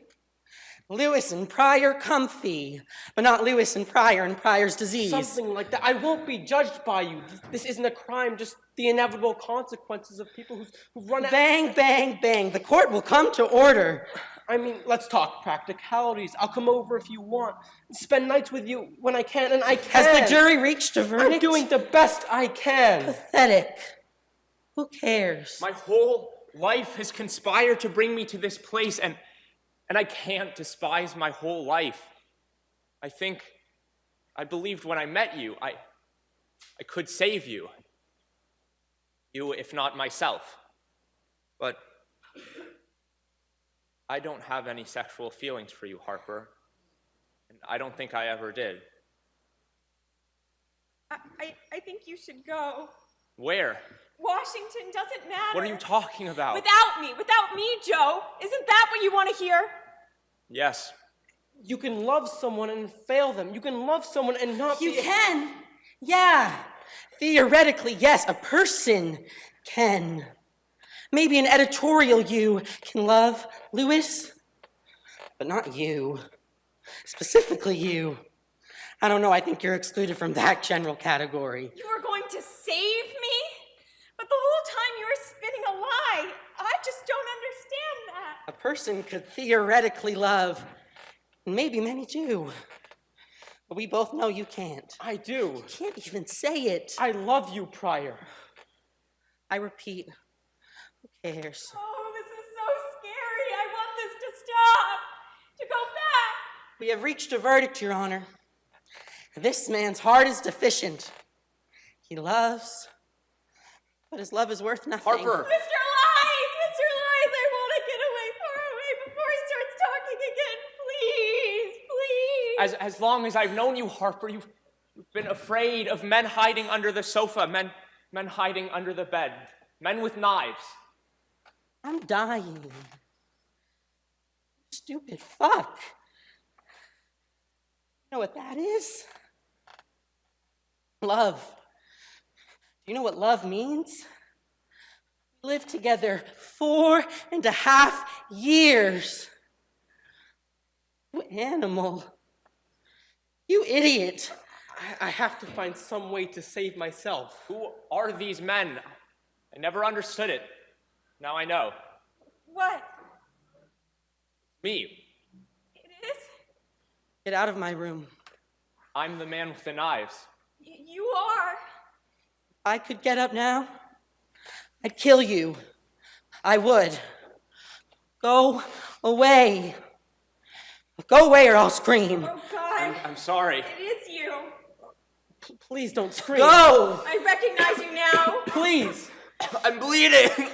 Lewis and Pryor comfy, but not Lewis and Pryor's disease. Something like that. I won't be judged by you. This isn't a crime, just the inevitable consequences of people who've run out. Bang, bang, bang. The court will come to order. I mean, let's talk practicalities. I'll come over if you want. Spend nights with you when I can, and I can. Has the jury reached a verdict? I'm doing the best I can. Pathetic. Who cares? My whole life has conspired to bring me to this place, and I can't despise my whole life. I believed when I met you, I could save you. You, if not myself. But I don't have any sexual feelings for you, Harper. And I don't think I ever did. I think you should go. Where? Washington doesn't matter. What are you talking about? Without me, Joe. Isn't that what you want to hear? Yes. You can love someone and fail them. You can love someone and not You be... can. Yeah. Theoretically, yes, a person can. Maybe an editorial you can love Lewis, but not you. Specifically you. I don't know, I think you're excluded from that general category. You were going to save me? But the whole time you were spinning a lie. I just don't understand that. A person could theoretically love, and maybe many do. But we both know you can't. I do. You can't even say it. I love you, Prior. I repeat, who cares? Oh, this is so scary. I want this to stop. To go back. We have reached a verdict, Your Honor. This man's heart is deficient. He loves, but his love is worth nothing. Harper! Mr. Lies, I want to get away far away before he starts talking again. Please, please. As long as I've known you, Harper, you've been afraid of men hiding under the sofa, men hiding under the bed, men with knives. I'm dying. Stupid fuck. You know what that is? Love. Do you know what love means? We lived together 4.5 years. You animal. You idiot. I have to find some way to save myself. Who are these men? I never understood it. Now I know. What? Me. It is? Get out of my room. I'm the man with the knives. You are. If I could get up now, I'd kill you. I would. Go away. Go away or I'll scream. Oh, God. I'm sorry. It is you. Please don't scream. Go! I recognize you now. Please. I'm bleeding. Mr.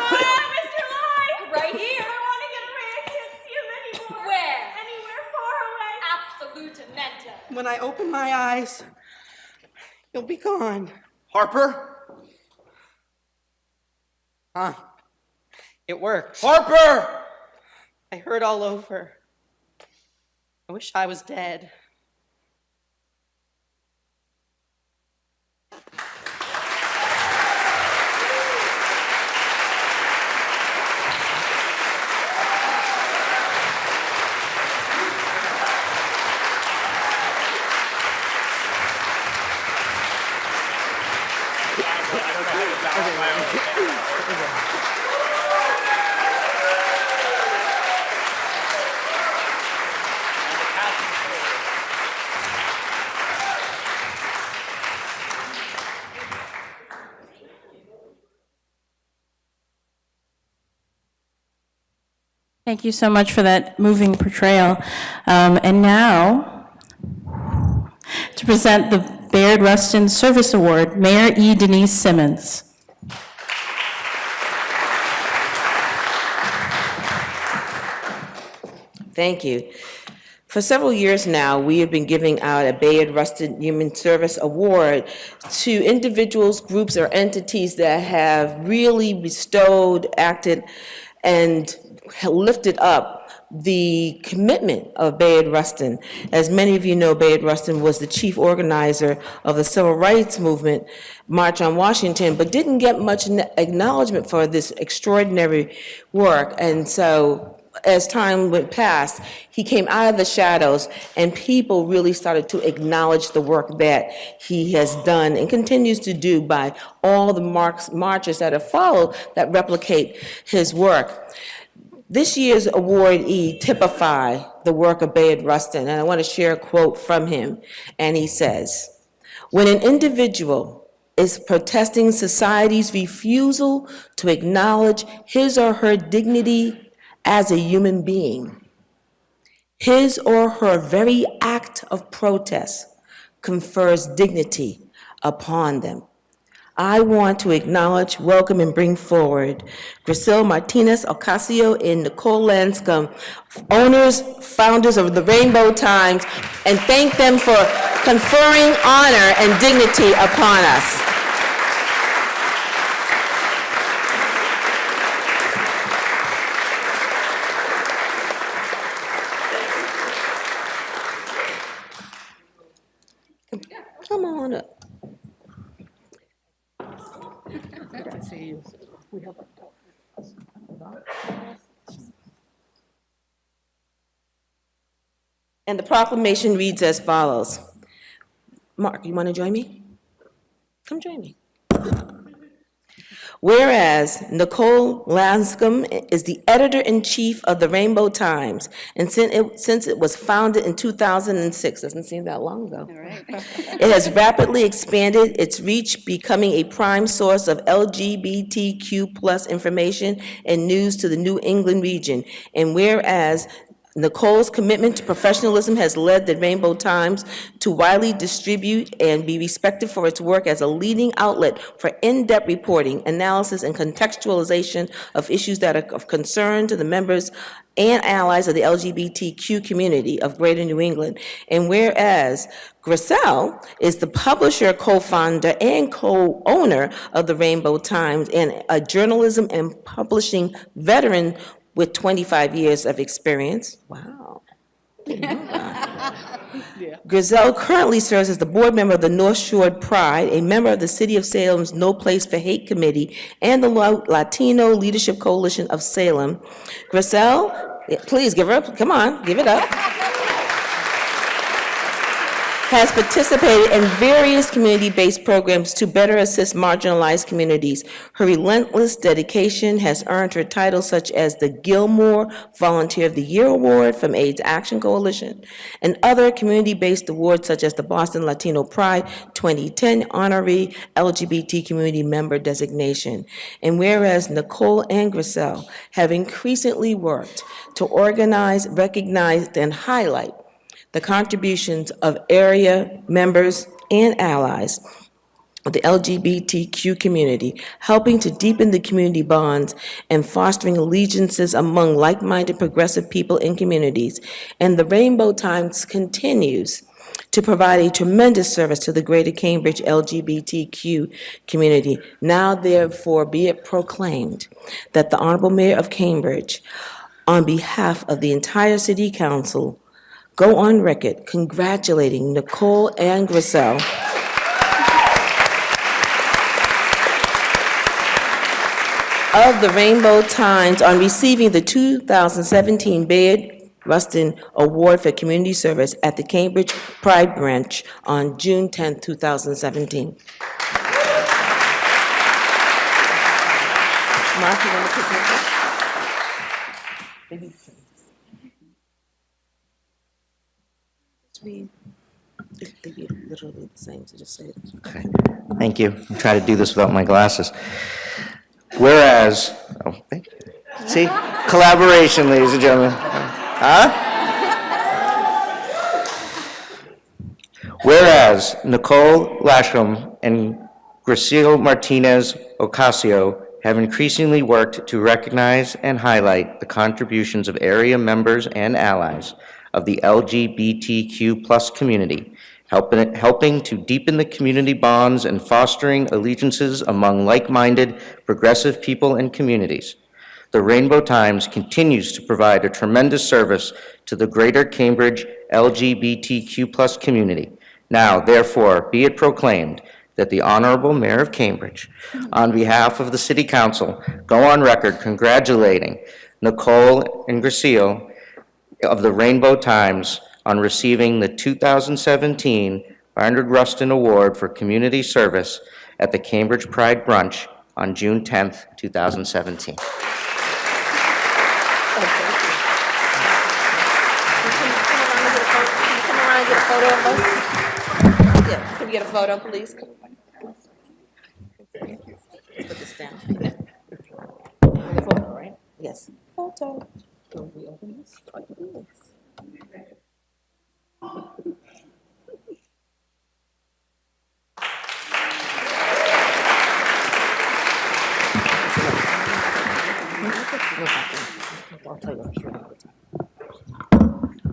Lies! Right here. I want to get away. I can't see him anymore. Where? Anywhere far away. Absolutamente. When I open my eyes, you'll be gone. Harper? Huh. It worked. Harper! I hurt all over. I wish I was dead. Thank you so much for that moving portrayal. And now to present the Bayard Rustin Service Award, Mayor E. Denise Simmons. Thank you. For several years now, we have been giving out a Bayard Rustin Human Service Award to individuals, groups, or entities that have really bestowed, acted, and lifted up the commitment of Bayard Rustin. As many of you know, Bayard Rustin was the chief organizer of the Civil Rights Movement March on Washington, but didn't get much acknowledgement for this extraordinary work. And so as time went past, he came out of the shadows and people really started to acknowledge the work that he has done and continues to do by all the marches that have followed that replicate his work. This year's awardee typify the work of Bayard Rustin, and I want to share a quote from him. And he says, "When an individual is protesting society's refusal to acknowledge his or her dignity as a human being, his or her very act of protest confers dignity upon them." I want to acknowledge, welcome, and bring forward Grisel Martinez Ocasio and Nicole Lanscombe, owners, founders of the Rainbow Times, and thank them for conferring honor and dignity upon us. Come on up. And the proclamation reads as follows. Mark, you want to join me? Come join me. Whereas Nicole Lanscombe is the editor-in-chief of the Rainbow Times, and since it was founded in 2006, doesn't seem that long ago, it has rapidly expanded its reach, becoming a prime source of LGBTQ+ information and news to the New England region. And whereas Nicole's commitment to professionalism has led the Rainbow Times to widely distribute and be respected for its work as a leading outlet for in-depth reporting, analysis, and contextualization of issues that are of concern to the members and allies of the LGBTQ community of Greater New England. And whereas Grisel is the publisher, co-founder, and co-owner of the Rainbow Times and a journalism and publishing veteran with 25 years of experience. Wow. Grisel currently serves as the board member of the North Shore Pride, a member of the City of Salem's No Place for Hate Committee, and the Latino Leadership Coalition of Salem. Grisel, please give her up. Come on, give it up. Has participated in various community-based programs to better assist marginalized communities. Her relentless dedication has earned her titles such as the Gilmore Volunteer of the Year Award from AIDS Action Coalition and other community-based awards such as the Boston Latino Pride 2010 Honorary LGBT Community Member designation. And whereas Nicole and Grisel have increasingly worked to organize, recognize, and highlight the contributions of area members and allies of the LGBTQ community, helping to deepen the community bonds and fostering allegiances among like-minded progressive people and communities. And the Rainbow Times continues to provide a tremendous service to the greater Cambridge LGBTQ community. Now, therefore, be it proclaimed that the Honorable Mayor of Cambridge, on behalf of the entire City Council, go on record congratulating Nicole and Grisel of the Rainbow Times on receiving the 2017 Bayard Rustin Award for Community Service at the Cambridge Pride Brunch on June 10, 2017. Mark, you want to take this? They'd be literally the same, so just say it. Okay, thank you. I'll try to do this without my glasses. Whereas, oh, thank you. See, collaboration, ladies and gentlemen. Huh? Whereas Nicole Lasham and Graciela Martinez Ocasio have increasingly worked to recognize and highlight the contributions of area members and allies of the LGBTQ+ community, helping to deepen the community bonds and fostering allegiances among like-minded, progressive people and communities. The Rainbow Times continues to provide a tremendous service to the greater Cambridge LGBTQ+ community. Now, therefore, be it proclaimed that the Honorable Mayor of Cambridge, on behalf of the City Council, go on record congratulating Nicole and Graciela of the Rainbow Times on receiving the 2017 Barnard Rustin Award for Community Service at the Cambridge Pride Brunch on June 10th, 2017. Come around and get a photo of us? Yeah, can we get a photo, please? Put this down. Get a photo, right? Yes. Photo. Can we open this?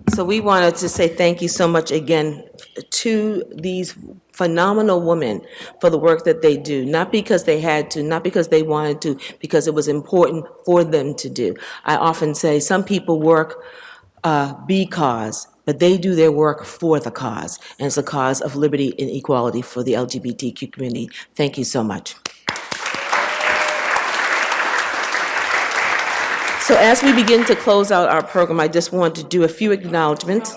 So we wanted to say thank you so much again to these phenomenal women for the work that they do, not because they had to, not because they wanted to, because it was important for them to do. I often say some people work because, but they do their work for the cause, and it's a cause of liberty and equality for the LGBTQ community. Thank you so much. So as we begin to close out our program, I just want to do a few acknowledgements.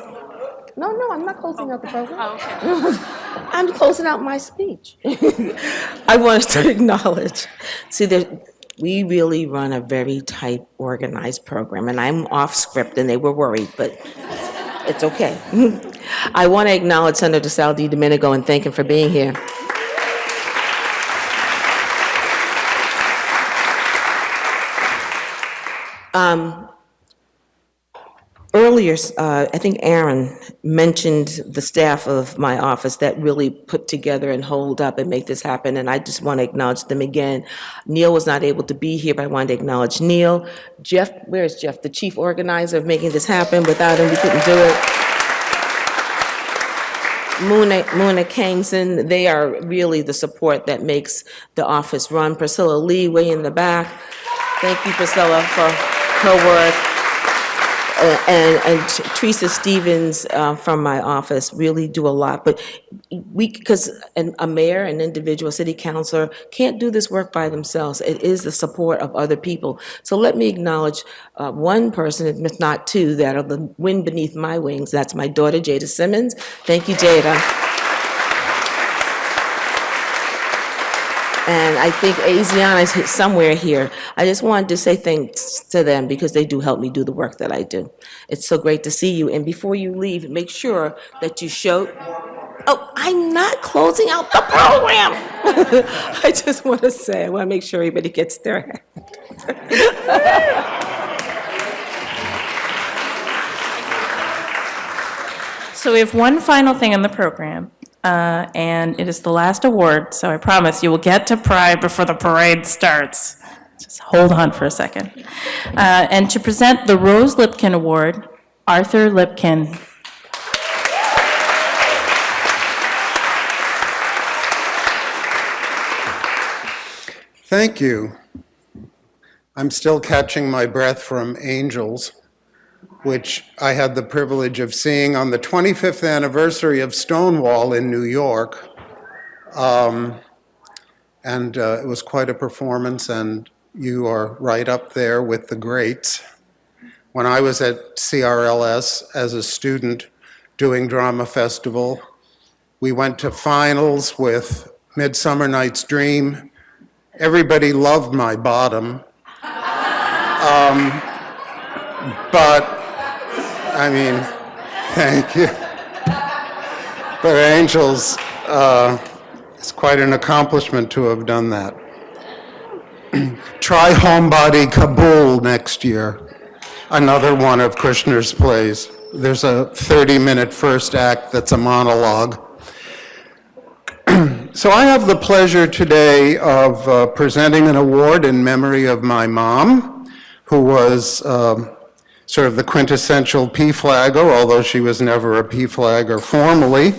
No, I'm not closing out the program. Oh, okay. I'm closing out my speech. I wanted to acknowledge, we really run a very tight, organized program, and I'm off script, and they were worried, but it's okay. I want to acknowledge Senator Sal DiDomenico and thank him for being here. Earlier, I think Aaron mentioned the staff of my office that really put together and hold up and make this happen, and I just want to acknowledge them again. Neil was not able to be here, but I wanted to acknowledge Neil. Jeff, where's Jeff? The chief organizer of making this happen. Without him, we couldn't do it. Muna Kangson, they are really the support that makes the office run. Priscilla Lee, way in the back. Thank you, Priscilla, for her work. And Teresa Stevens from my office really do a lot. But because a mayor, an individual city councilor can't do this work by themselves. It is the support of other people. So let me acknowledge one person, if not two, that are the wind beneath my wings. That's my daughter, Jada Simmons. Thank you, Jada. And I think Asiana is somewhere here. I just wanted to say thanks to them because they do help me do the work that I do. It's so great to see you. And before you leave, make sure that you show... Oh, I'm not closing out the program. I just want to say, I want to make sure everybody gets their So we have one final thing on the program, and it is the last award, so I promise you will get to Pride before the parade starts. Just hold on for a second. And to present the Rose Lipkin Award, Arthur Lipkin. Thank you. I'm still catching my breath from Angels, which I had the privilege of seeing on the 25th anniversary of Stonewall in New York. It was quite a performance, and you are right up there with the greats. When I was at CRLS as a student doing Drama Festival, we went to finals with Midsummer Night's Dream. Everybody loved my bottom. But, I mean, thank you. But Angels, it's quite an accomplishment to have done that. Try Homebody Kabul next year, another one of Kushner's plays. There's a 30-minute first act that's a monologue. So I have the pleasure today of presenting an award in memory of my mom, who was sort of the quintessential PFLAGger, although she was never a PFLAGger formally.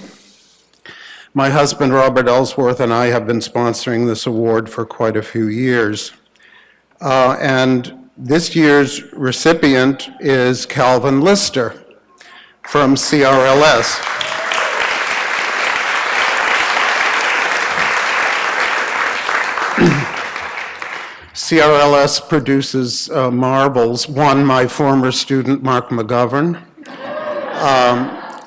My husband, Robert Ellsworth, and I have been sponsoring this award for quite a few years. And this year's recipient is Calvin Lister from CRLS. CRLS produces marvels. One, my former student, Mark McGovern.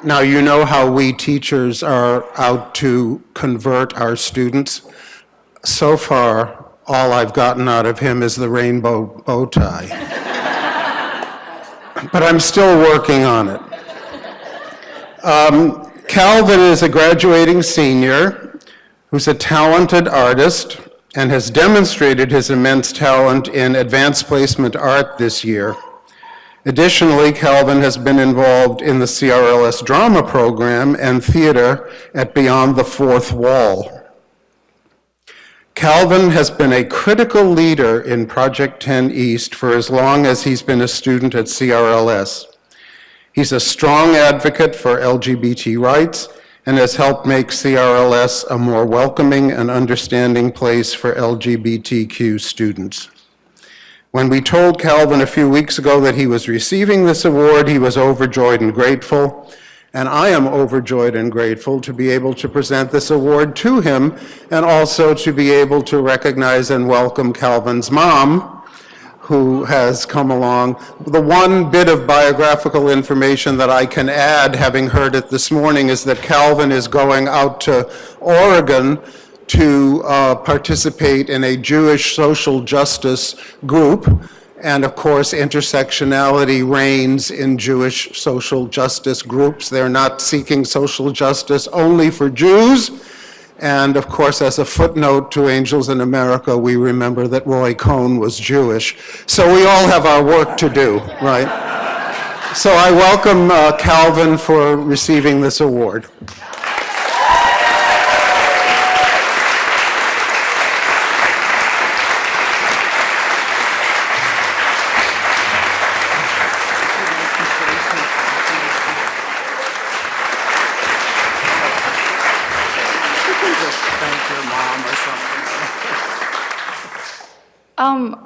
Now, you know how we teachers are out to convert our students. So far, all I've gotten out of him is the rainbow bow tie. But I'm still working on it. Calvin is a graduating senior who's a talented artist and has demonstrated his immense talent in advanced placement art this year. Additionally, Calvin has been involved in the CRLS drama program and theater at Beyond the Fourth Wall. Calvin has been a critical leader in Project 10 East for as long as he's been a student at CRLS. He's a strong advocate for LGBT rights and has helped make CRLS a more welcoming and understanding place for LGBTQ students. When we told Calvin a few weeks ago that he was receiving this award, he was overjoyed and grateful, and I am overjoyed and grateful to be able to present this award to him and also to be able to recognize and welcome Calvin's mom, who has come along. The one bit of biographical information that I can add, having heard it this morning, is that Calvin is going out to Oregon to participate in a Jewish social justice group. And of course, intersectionality reigns in Jewish social justice groups. They're not seeking social justice only for Jews. And of course, as a footnote to Angels in America, we remember that Roy Cohn was Jewish. So we all have our work to do, right? So I welcome Calvin for receiving this award.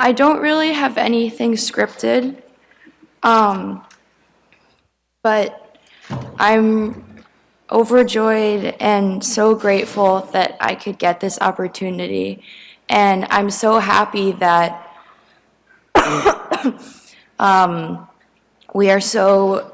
I don't really have anything scripted, but I'm overjoyed and so grateful that I could get this opportunity. And I'm so happy that we are so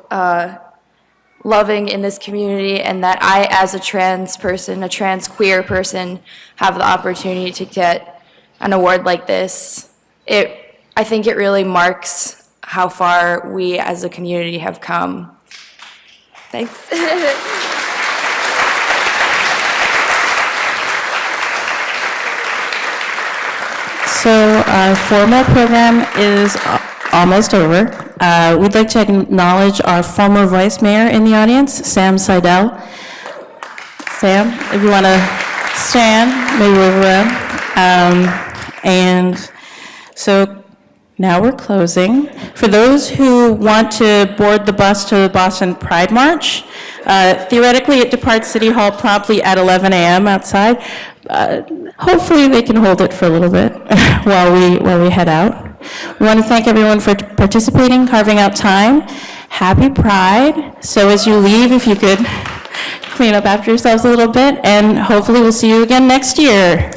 loving in this community, and that I, as a trans person, a trans queer person, have the opportunity to get an award like this. I think it really marks how far we as a community have come. Thanks. So our formal program is almost over. We'd like to acknowledge our former vice mayor in the audience, Sam Seidel. Sam, if you want to stand, maybe we'll run. And so now we're closing. For those who want to board the bus to the Boston Pride March, theoretically it departs City Hall promptly at 11 a.m. outside. Hopefully they can hold it for a little bit while we head out. We want to thank everyone for participating, carving out time. Happy Pride. So as you leave, if you could clean up after yourselves a little bit, and hopefully we'll see you again next year.